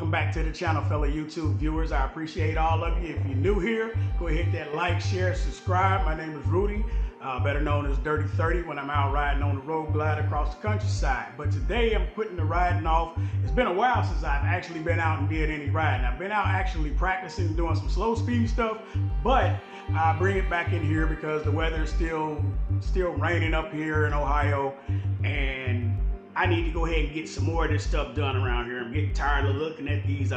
welcome back to the channel, fellow YouTube viewers. I appreciate all of you. If you're new here, go ahead and hit that like, share, subscribe. My name is Rudy, better known as Dirty30 when I'm out riding on the road glide across the countryside. But today I'm putting the riding off. It's been a while since I've actually been out and did any riding. I've been out actually practicing doing some slow speed stuff, but I bring it back in here because the weather is still raining up here in Ohio, and I need to go ahead and get some more of this stuff done around here. I'm getting tired of looking at these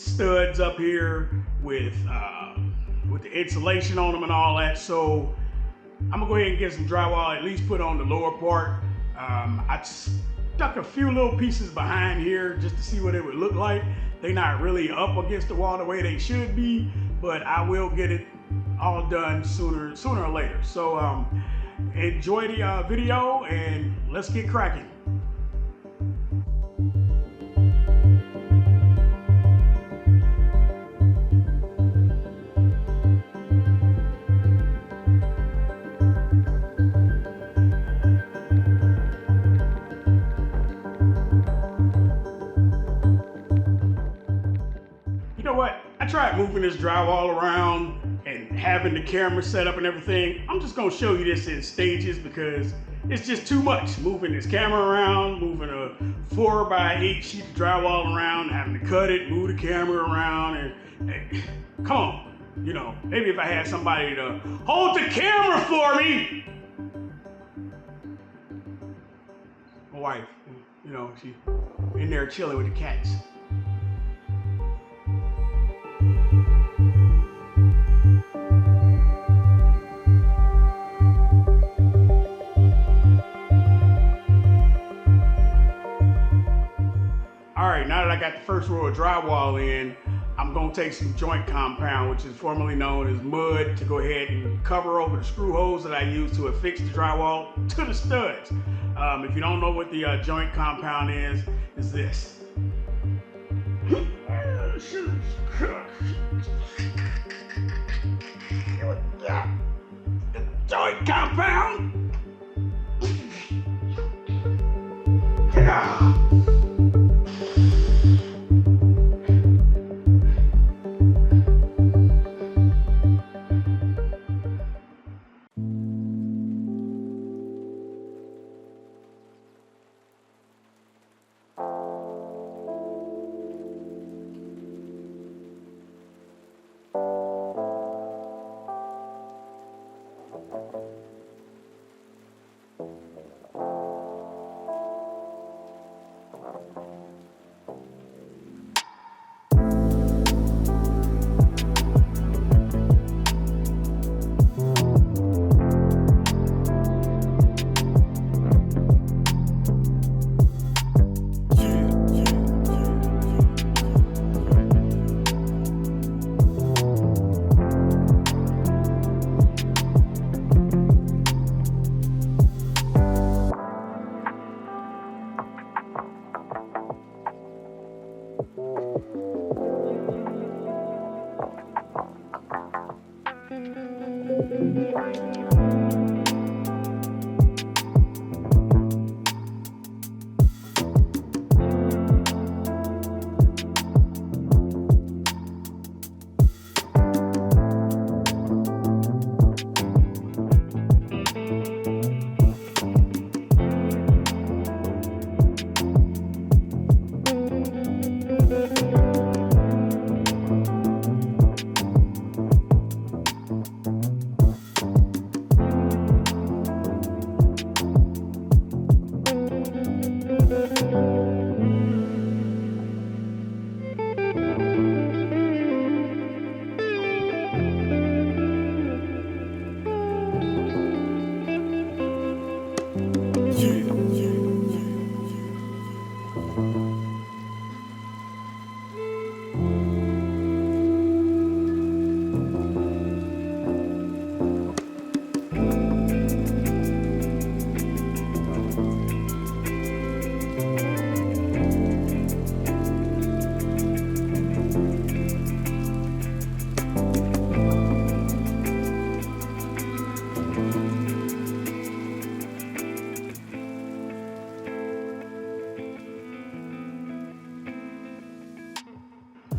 studs up here with the insulation on them and all that. So I'm gonna go ahead and get some drywall, at least put on the lower part. I stuck a few little pieces behind here just to see what it would look like. They're not really up against the wall the way they should be, but I will get it all done sooner or later. So enjoy the video and let's get cracking. You know what? I tried moving this drywall around and having the camera set up and everything. I'm just gonna show you this in stages because it's just too much. Moving this camera around, moving a 4x8 sheet of drywall around, having to cut it, move the camera around, and come on. You know, maybe if I had somebody to hold the camera for me. My wife, you know, she in there chilling with the cats. Now that I got the first row of drywall in, I'm gonna take some joint compound, which is formerly known as mud, to go ahead and cover over the screw holes that I use to affix the drywall to the studs. If you don't know what the joint compound is this. The joint compound. Yeah.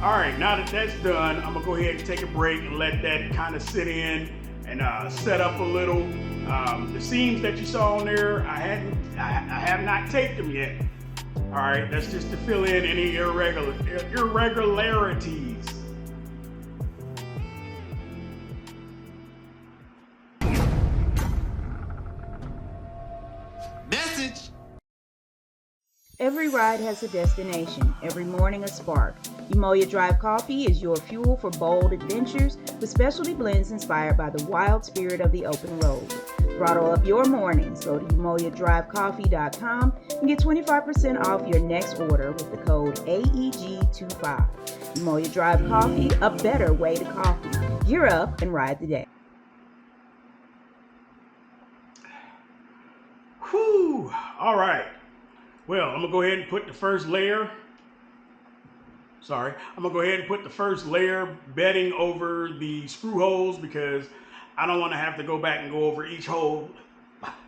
All right, now that that's done, I'm gonna go ahead and take a break and let that kind of sit in and set up a little. The seams that you saw on there, I have not taped them yet. All right, that's just to fill in any irregularities. Message. Every ride has a destination, every morning a spark. Umoja Drive Coffee is your fuel for bold adventures with specialty blends inspired by the wild spirit of the open road. Throttle up your mornings. Go to umojadrivecoffee.com and get 25% off your next order with the code AEG25. Umoja Drive Coffee, a better way to coffee. Gear up and ride the day. Whew, all right. Well, I'm gonna go ahead and put the first layer. I'm gonna go ahead and put the first layer bedding over the screw holes because I don't want to have to go back and go over each hole.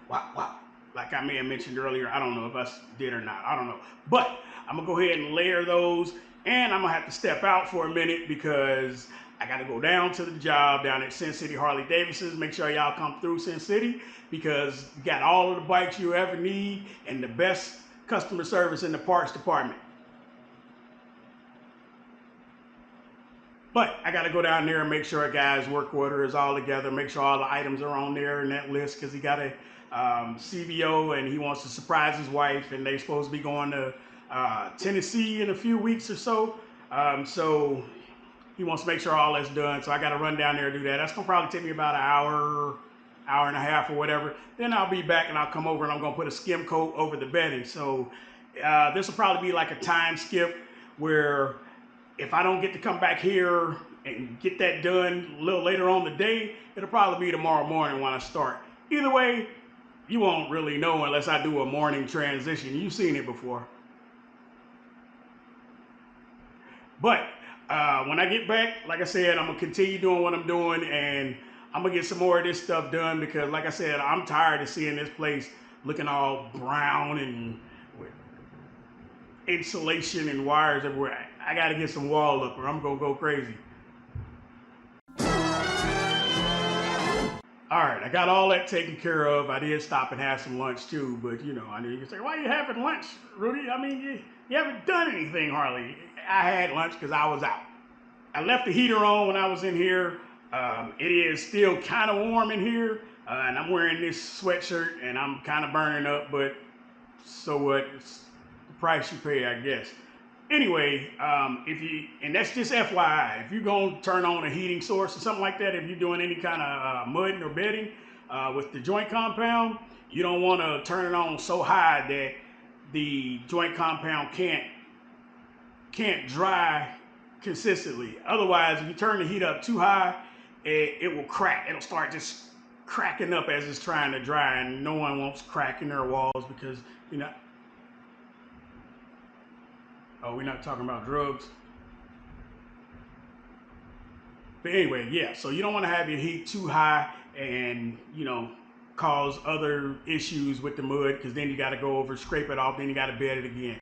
Like I may have mentioned earlier, I don't know if I did or not. I don't know. But I'm gonna go ahead and layer those, and I'm gonna have to step out for a minute because I gotta go down to the job down at Sin City Harley Davidson's. Make sure y'all come through Sin City because you got all of the bikes you ever need and the best customer service in the parts department. But I got to go down there and make sure a guy's work order is all together, make sure all the items are on there in that list because he got a CVO and he wants to surprise his wife and they're supposed to be going to Tennessee in a few weeks or so. So he wants to make sure all that's done. So I got to run down there and do that. That's going to probably take me about an hour and a half or whatever. Then I'll be back and I'll come over and I'm going to put a skim coat over the bedding. So this will probably be like a time skip where if I don't get to come back here and get that done a little later on the day, it'll probably be tomorrow morning when I start. Either way, you won't really know unless I do a morning transition. You've seen it before. But when I get back, like I said, I'm going to continue doing what I'm doing and I'm going to get some more of this stuff done because, like I said, I'm tired of seeing this place looking all brown and with insulation and wires everywhere. I got to get some wall up or I'm going to go crazy. All right, I got all that taken care of. I did stop and have some lunch too, but you know, I know you can say, why are you having lunch, Rudy? I mean, you haven't done anything, Harley. I had lunch because I was out. I left the heater on when I was in here. It is still kind of warm in here, and I'm wearing this sweatshirt and I'm kind of burning up, but so what? It's the price you pay, I guess. Anyway, and that's just FYI, if you're going to turn on a heating source or something like that, if you're doing any kind of mudding or bedding with the joint compound, you don't want to turn it on so high that the joint compound can't dry consistently. Otherwise, if you turn the heat up too high, it will crack. It'll start just cracking up as it's trying to dry, and no one wants cracking their walls because, you know, oh, we're not talking about drugs. But anyway, yeah, so you don't want to have your heat too high and, you know, cause other issues with the mud because then you got to go over, scrape it off, then you got to bed it again.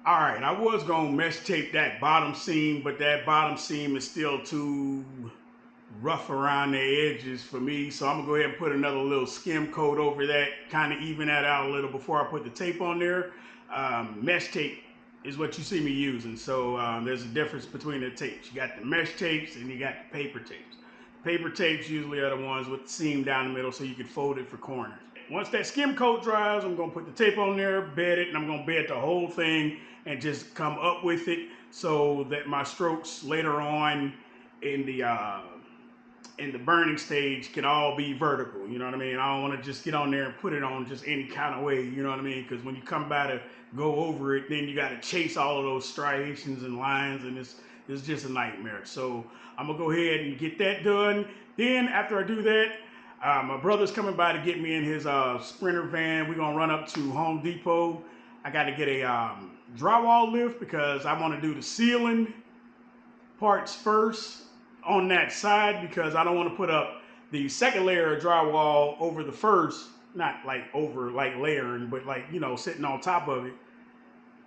All right, I was gonna mesh tape that bottom seam, but that bottom seam is still too rough around the edges for me. So I'm gonna go ahead and put another little skim coat over that, kind of even that out a little before I put the tape on there. Mesh tape is what you see me using. So there's a difference between the tapes. You got the mesh tapes and you got the paper tapes. Paper tapes usually are the ones with the seam down the middle so you can fold it for corners. Once that skim coat dries, I'm gonna put the tape on there, bed it, and I'm gonna bed the whole thing and just come up with it so that my strokes later on in the burning stage can all be vertical. You know what I mean? I don't want to just get on there and put it on just any kind of way. You know what I mean? Because when you come by to go over it, then you got to chase all of those striations and lines, and it's just a nightmare. So I'm gonna go ahead and get that done. Then after I do that, my brother's coming by to get me in his Sprinter van. We're gonna run up to Home Depot. I got to get a drywall lift because I want to do the ceiling parts first on that side, because I don't want to put up the second layer of drywall over the first, not like over like layering, but like, you know, sitting on top of it,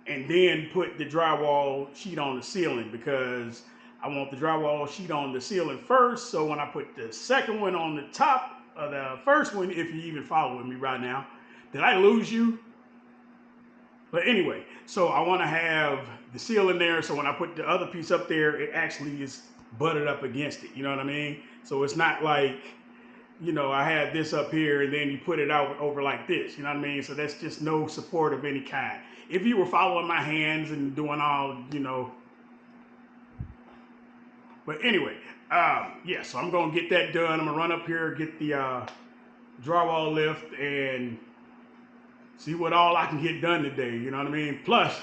and then put the drywall sheet on the ceiling, because I want the drywall sheet on the ceiling first. So when I put the second one on the top of the first one, if you even following me right now, did I lose you? But anyway, so I want to have the ceiling there, so when I put the other piece up there, it actually is butted up against it. You know what I mean? So it's not like, you know, I had this up here and then you put it out over like this. You know what I mean? So that's just no support of any kind. If you were following my hands and doing all, you know. But anyway, yeah, so I'm going to get that done. I'm going to run up here, get the drywall lift, and see what all I can get done today, you know what I mean? Plus,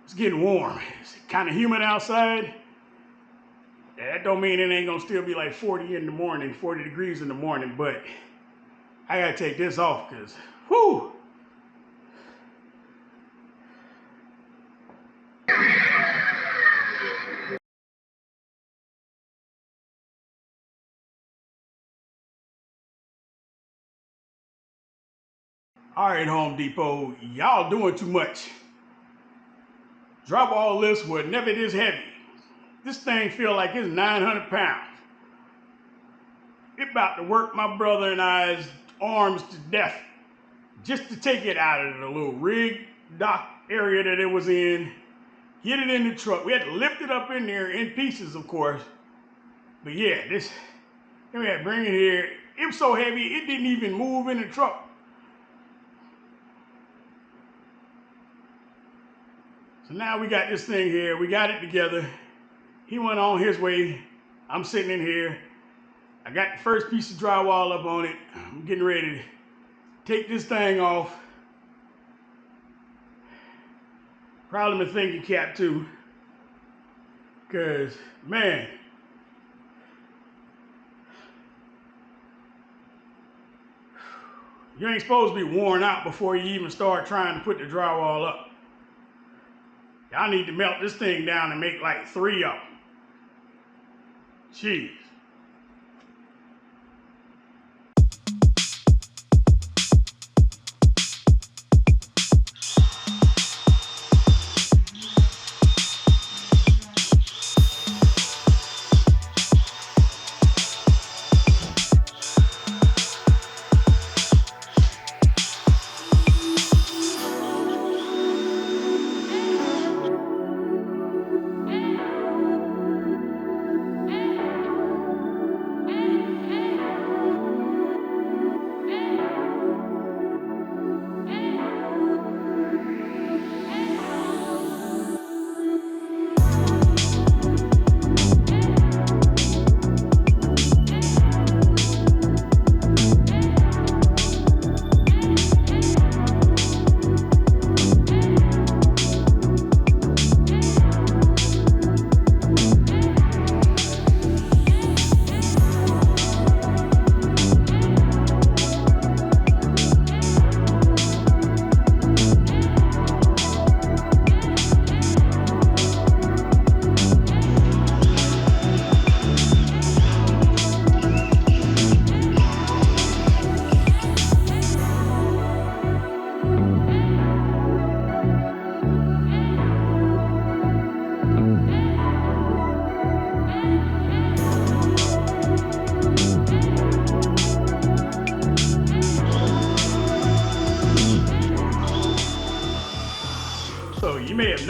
it's getting warm. It's kind of humid outside. That don't mean it ain't gonna still be like 40 in the morning, 40 degrees in the morning, but I gotta take this off because, whew. All right, Home Depot, y'all doing too much. Drywall lifts were never this heavy. This thing feel like it's 900 pounds. It about to work my brother and I's arms to death just to take it out of the little rig dock area that it was in, get it in the truck. We had to lift it up in there in pieces, of course. But yeah, then we had to bring it here. It was so heavy, it didn't even move in the truck. So now we got this thing here. We got it together. He went on his way. I'm sitting in here. I got the first piece of drywall up on it. I'm getting ready to take this thing off. Probably my thinking cap too. Cause man, you ain't supposed to be worn out before you even start trying to put the drywall up. Y'all need to melt this thing down and make like 3 of them. Jeez.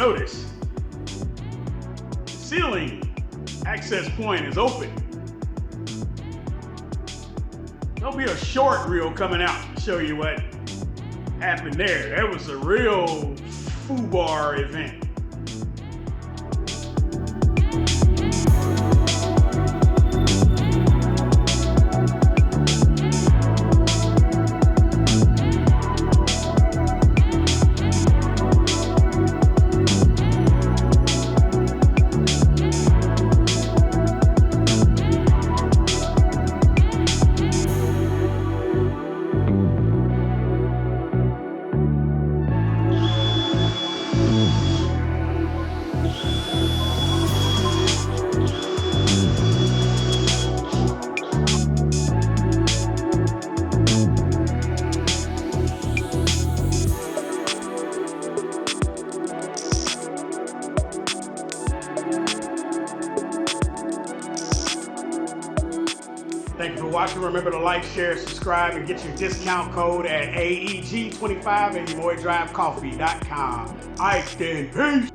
Notice, ceiling access point is open. There'll be a short reel coming out to show you what happened there. That was a real FUBAR event. Thank you for watching. Remember to like, share, subscribe, and get your discount code at AEG25 at YourBoyDriveCoffee.com. All right, then, peace.